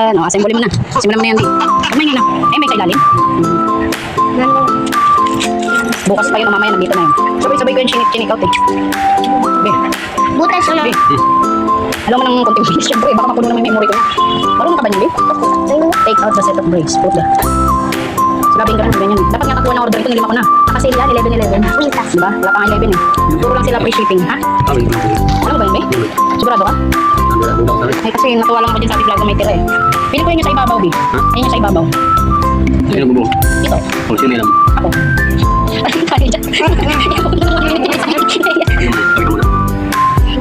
yan. O, assemble mo na. Simulan mo na yan, di. Kamay nga na. Eh, may sa ilalim. Bukas pa yun, mamaya nandito na yun. Sabay-sabay ko yung chinik out eh. Be. Butas Be. ulit. Alam mo ng konting bilis, syempre, baka mapuno naman yung memory ko na. Marunong ka ba niyo, Be? Take out the set of brakes. Put ba? Sabihin ka rin, ganyan. Dapat nga katuwa na order ito, nilima ko na. Nakasale yan, 11-11. Diba? Wala pa nga 11 eh. Puro lang sila free shipping, ha? Alam mo ba yun, Be? Sigurado ka? Ay, kasi natuwa lang ako dyan sa ating vlog na may tira eh. Pili ko yun yung sa ibabaw, Be. Yun yung sa ibabaw. Sino mo? Ito. O, sino yan? Ako. Ay, dyan.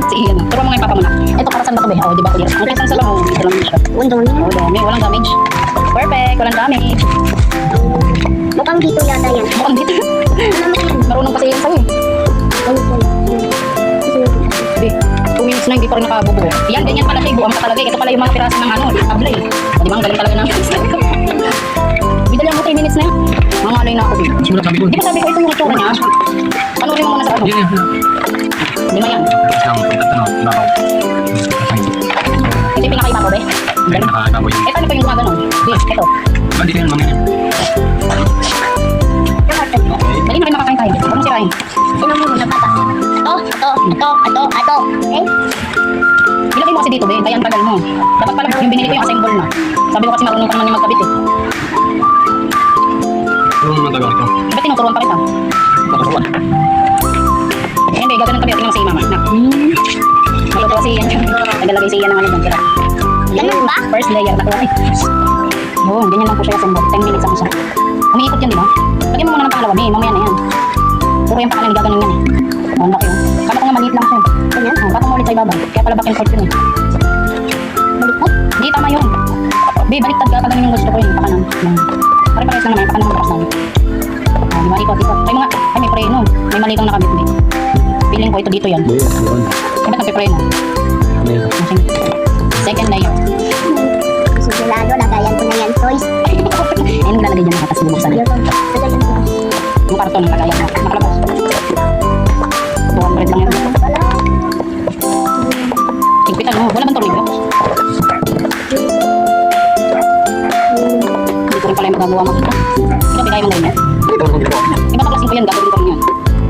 Si Ian. Turo mo nga yung papa mo na. Ito para saan ba ito, Be? O, di ba clear? Ang kaya sa lang, o, dito lang siya. O, dami. Walang damage. Perfect. Walang damage. Mukhang dito yata yan. Mukhang dito. Marunong kasi yun sa'yo eh. Be, 2 minutes na hindi pa rin nakabubuo. Yan, ganyan pala siya. Buwang ka talaga eh. Ito pala yung mga piraso ng ano, tabla eh. O, di ba? Ang galing talaga namin. Bidali ako 3 minutes na yan. Mangalay na ako, Be. Simula sabi ko. Di ba sabi ko ito yung itsura niya? Panurin mo muna sa ano. Yan yan. Lima yan. Isang pagtatanong, nabaw. Ito yung pinakaibabaw, Be. Kaya nakakabaw yun. Ito, ano pa yung gumagano? Be, ito. Dito yan, mamaya. Dali na rin makakain tayo. Huwag mo sirahin. Sino mo muna pata? Ato. Eh? Ilagay mo kasi dito, Be. Kaya ang tagal mo. Dapat pala yung binili ko yung assemble na. Sabi ko kasi marunong ka naman yung magkabit eh. Ano naman tagaw ito? Ba't tinuturuan pa kita? Pakasuan. Eh, Be, gagawin kami. Tingnan mo si Mama. Na. Matutuwa si Ian. Nagalagay si Ian ng ano dyan. Tira. Ganun ba? First layer. Nakuha eh. Oo, ganyan lang po siya assemble. 10 minutes ako siya. Umiikot yan, di ba? Lagyan mo muna ng pangalawa, Be. Mamaya na yan. Puro yung pakalan, gaganon yan eh. Ang laki yun. Kala ko nga maliit lang siya. Ganyan? Baka mo ulit sa ibabaw. Kaya pala back and forth yun eh. Baliktad? Hindi, tama yun. Be, baliktad ka. Paganin yung gusto ko yun. Pakanan. Pare-pares lang naman. Pakanan mo bukas namin. Di ba? Ikot. Ay mga, ay may preno. May mali kang nakabit, Be. Feeling ko ito dito yan. Be, yun. Ay, ba't nagpipreno? Ano yun? Second layer. Sigurado, lagayan ko na yan, toys. Ayun, lalagay dyan nakatas bubuksan. Yung karton ng kagaya mo. Nakalabas. 200 lang yan. Higpitan mo. Wala bang tornilyo? Hindi ko rin pala yung magagawa mo. Ikaw, bigay mo ngayon yan. Ito ang ginagawa. Iba taklasin ko yan. Gagawin ko rin yan.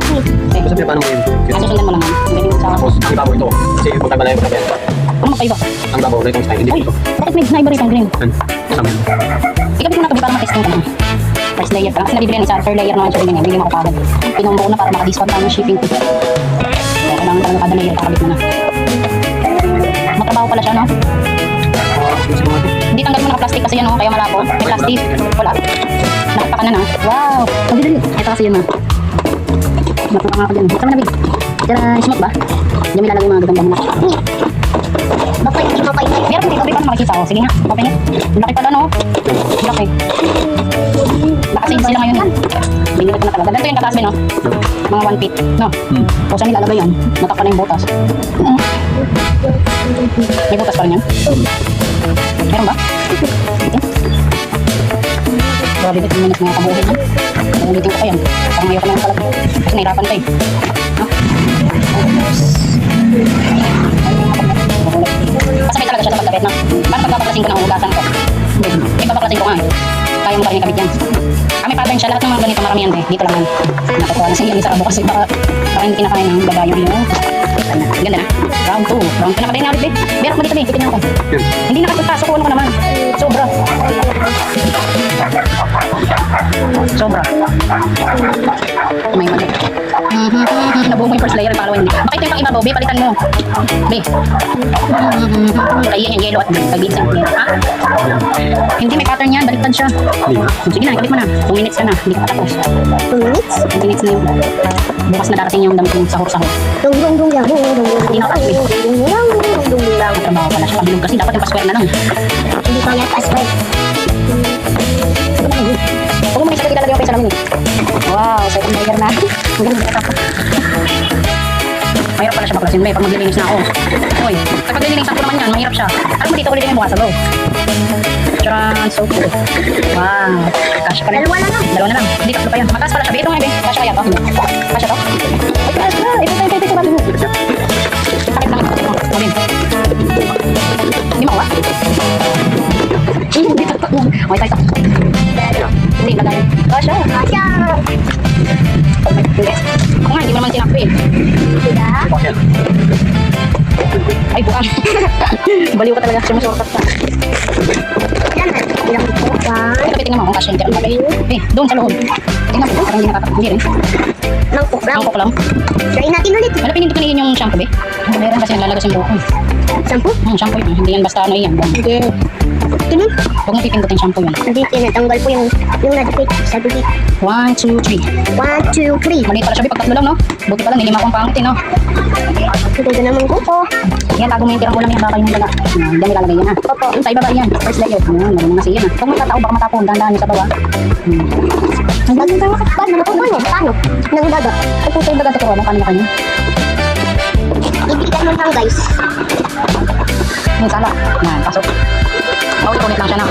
Okay. Sabi paano mo yun? Susundan mo lang yan. Galing mo sa Tapos, ang ibabaw ito. Kasi yung pagkabala yung pagkabala. ano magkaiba? Ang babaw na itong style. Hindi Ay, ito. bakit may naiba rin ang green? Yan. Kasama yun. Ikaw mo na ito para matesting ka na. First layer pa. Kasi nabibili isa. Third layer naman siya rin yan. Hindi mo makapagod. Pinumbo ko na para makadiscount tayo ng shipping fee. Kaya kailangan talaga kada layer kakabit mo na. Matrabaho pala siya, no? Hindi tanggal mo naka-plastic kasi yan, no? Kaya malabo. May plastic. Wala. Nakapaka na na. Wow! Pagdali. Ito kasi yun, no? Matuka nga ako dyan. Sama na, Big. Diyan, smooth ba? Diyan may lalagay mga gagandang na. Bakoy. Meron dito, Big. Paano makikita? O, sige nga. Open it. Laki pala, no? Laki. Nakasin sila ngayon, eh. Binili ko na talaga. Ganito yung kataas, no? Mga 1 feet, no? O, saan nilalagay yan? Natakpan na yung butas. May butas pa rin yan? Meron ba? Dito? Grabe, 15 minutes na kabuhin yan. Ulitin ko pa yan. Parang ayaw ko naman talaga. Kasi nahirapan ka eh. No? Kasi may talaga siya sa pagkabit, no? Paano pagpapaklasin ko ng hugasan ko? Hindi. Papaklasin ko nga eh. Kaya mo pa rin kabit yan. May pattern siya. Lahat ng mga ganito maramihan eh. Dito lang yan. Nakukuha na siya yung isa kasi baka hindi kinakain ng babae yung ganda na. Round 2. Round 2 na patay na ulit, Be. Berak mo dito, Be. Titignan ko. Hindi nakapagpasok. Kuha ko naman. Sobra. Sobra. May mali. Nabuo mo yung first layer. Pangalawa hindi. Bakit yung pang ibabaw, Be? Palitan mo. Be. Kaya yan yung yellow at pag-bits and clear. Ha? Hindi, may pattern yan. Baliktad siya. Sige na, ikabit mo na. 2 minutes ka na. Hindi ka patapos. 2 minutes? 2 minutes na yun. Bukas na darating yung damit yung sahur-sahur. Dung lang. Hindi na kasi. Trabaho pala siya. Pabilog kasi dapat yung pa-square na lang. Hindi ko yan password. Huwag mo isa ilalagay ako sa lamin eh. Wow, second layer na. Ang galing ito. Mahirap pala siya baklasin, Be. Pag maglilinis na ako. Uy, kapag lilinisan ko naman yan, mahirap siya. Alam mo dito ulit yung bukas sa go. Charan, so cool. Wow, kasha pala. Dalawa na lang. Dalawa na lang. Hindi tatlo pa yan. Mataas pala siya, Be. Ito nga, Be. Kasha kaya to? Kasha to? Ay, kasha. Ito. Sakit lang ito. Hindi makuha. Okay, tayo. Hindi, lagay. Kasha. Kasha. Hindi. Ako nga, hindi mo naman tinakpi. Diba? Okay. Ay, bukan. Baliw ka talaga. Sumusurkat ka. Yan na. Ilang ito. Ay, tapi tingnan mo kung kasya yung tira. Eh, doon sa loob. Tingnan mo, parang hindi nakakapag. Hindi rin. Mangkok lang. Mangkok lang. Try natin ulit. Ano, pinindot ko na yun yung shampoo, be? Meron kasi nalalagas yung buhok. Shampoo? Shampoo yun. Hindi yan basta ano yan. Hindi. Ito Huwag mo pipindutin shampoo yun. Hindi, tinatanggal po yung nadipit sa bibig. 1, 2, 3. 1, 2, 3. Maliit pala siya, be. Pag tatlo lang, no? Buti pala, nilima kong pangit, eh, no? Ito na naman ko po. Yan, tago mo yung tirang ulam yan. Baka yung daga. Diyan nilalagay yan, ha? Opo. Yung sa ibaba yan. First layer. Yan, lagyan mo na siya, ha? Kung may tatao, baka matapon. Dahan-dahan yung sa baba. Paano? Paano? Nang daga. Ay, puto yung daga sa turuan. Paano kanya? Ibigay mo lang guys. Yung sala. Yan, pasok. Paulit-ulit lang siya, na.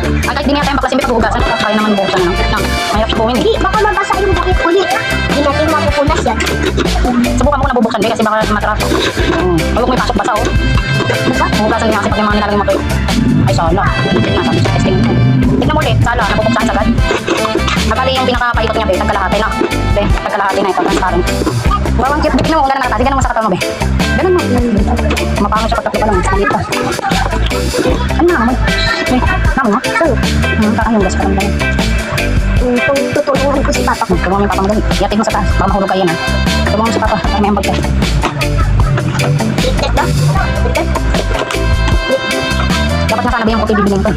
Ang kahit di niya tayong baklasin, be, pag-ugasan. Kaya naman buksan, no? Mahirap siya buhin, eh. Hindi, baka mabasa yung buhit ulit. Hindi natin mapupunas yan. Subukan mo na bubuksan, be, kasi baka matraso. Huwag mo ipasok basa, oh. Diba? Hugasan niya kasi pag yung mga nilalagay mo kayo. Ay, sala. Nasabi sa testing mo. Tignan mo ulit, sala, nabubuksan sagad. Akali yung pinakapaikot niya, be, tagkalahati na. Be, tagkalahati na ito, transparent. Wow, ang cute, be, tignan mo, ganun nakatati. Ganun mo sa katawan mo, be. Ganun mo. Mapango siya pagkakita lang, maliit pa. Ano na naman? Eh, naman mo? Sa'yo. Kakayong gas pa lang ganun. Kung tutulungan ko si Papa ko. Tulungan mo yung papa mo ganun. Iatid mo sa taas, baka mahulog kayo yan, ha. Tulungan mo si papa, para may ambag ka. Tignan ba? Tignan? Dapat nga sana ba yung puti bibilin ko?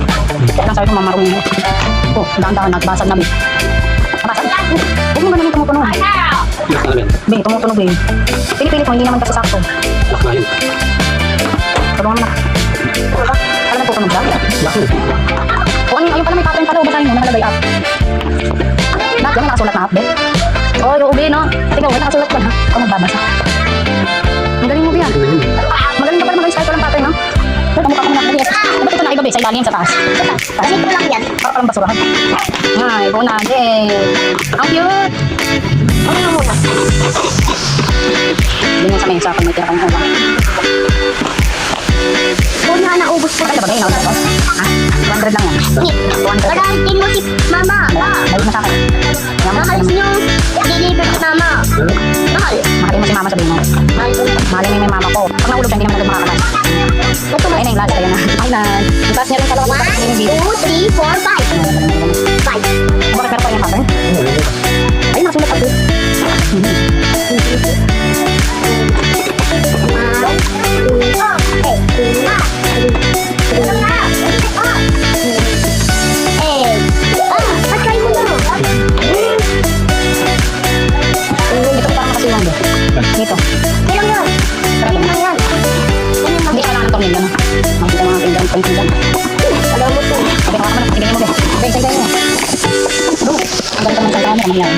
Kaya lang sabi ko mamarunong mo. Oh, dahan-dahan at basag na, be. Basag? Huwag mo ganun yung tumutunog. Lock na lang. Be, tumutunog, be. Pinipilit mo, hindi naman kasi sakto. Lock na yun. Tulungan mo na. Alam mo, tutunog lang. Lock na. O ano, ayun pala may pattern pala, basahin mo, nakalagay up. Lahat yan, nakasulat na up, be. O, yung ube, no? Tingnan mo, nakasulat pa na. Ako magbabasa. Ang galing mo, be, ah. Magaling ka pala mag-start walang pattern, no? Pero kamukha ko na nakalagay. Dapat ito na iba, be, sa ilalim, sa taas. Kasi ito lang yan. Para palang basurahan. Ay, buo na, eh. Ang cute! Ano na muna? Ganyan sa mesa, pag may tira kang ulang. Kung na naubos ko. Ay, bagay, naubos ko. Ha? 200 lang yan. 200. Pagalitin mo si Mama. Balik mo sa akin. Mahal niyo. Deliver si Mama. Mahal. Mahalin mo si mama, sabihin mo. Mahalin mo yung mama ko. Pag naulog siya, hindi naman agad makakalas. Ito Ayun na yung last, ayun na. Ay na. Ipas niya rin pala. 1, 2, 3, 4, 5. 5. Bakit meron pa yung pattern? Ayun, nakasulat ako. Ito parang makasiwang doon. Dito. Hindi kailangan itong nila, no? Makikita mga pinggan. Alam mo to. Okay, baka naman, tignan mo, be. Okay, sige mo. Bro, ang ganda naman sa camera, mahiyaw.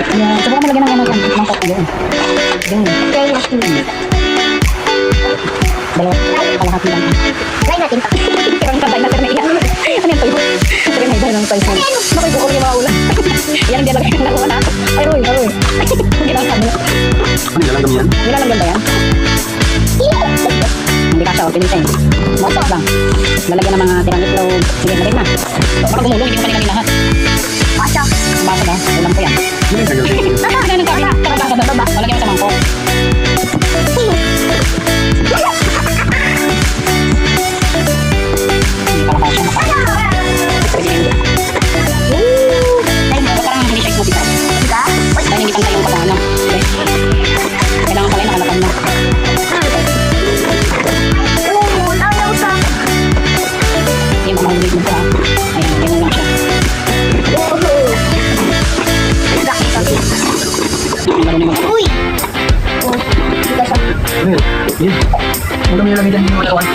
Ayan. Subukan mo lagyan ng yan, ng pot yun. Yun. Try natin. Dalawa, kalahati lang. Try natin pa. Pero ang tatay na pero naiyan. Ano yung tayo? Pero may dahil ng tayo. Bakit bukol yung mga ulan? Yan ang dialagay ng nakuha na. Ay, Roy, Roy. Hindi lang sabi. Ano yung langgam yan? Nilalagyan ba yan? Hindi ka siya, o pinitin. Masok lang. Lalagyan ng mga tirang itlog. Sige, lagay na. Baka gumulong, hindi mo kanina lahat. Basta. Basa ba? Ulam ko yan. Ano yung langgam? Ano ng kabi? Basa ba? Basa. Lalagyan mo sa mangkok. Hindi pala kaya siya makakaya. Sige, hindi. Parang hindi siya smoothie tayo. Diba? Dahil hindi pantay yung katawan, no? Okay. Kailangan pala yung nakalakad na. Ayaw sa. Yan ang mahulog mo po, ha? Ayan, ganyan lang siya. Laro naman. Uy! Oh, hindi ka siya. Ano yun? Yan. Ano yung langgam yung mga kawan?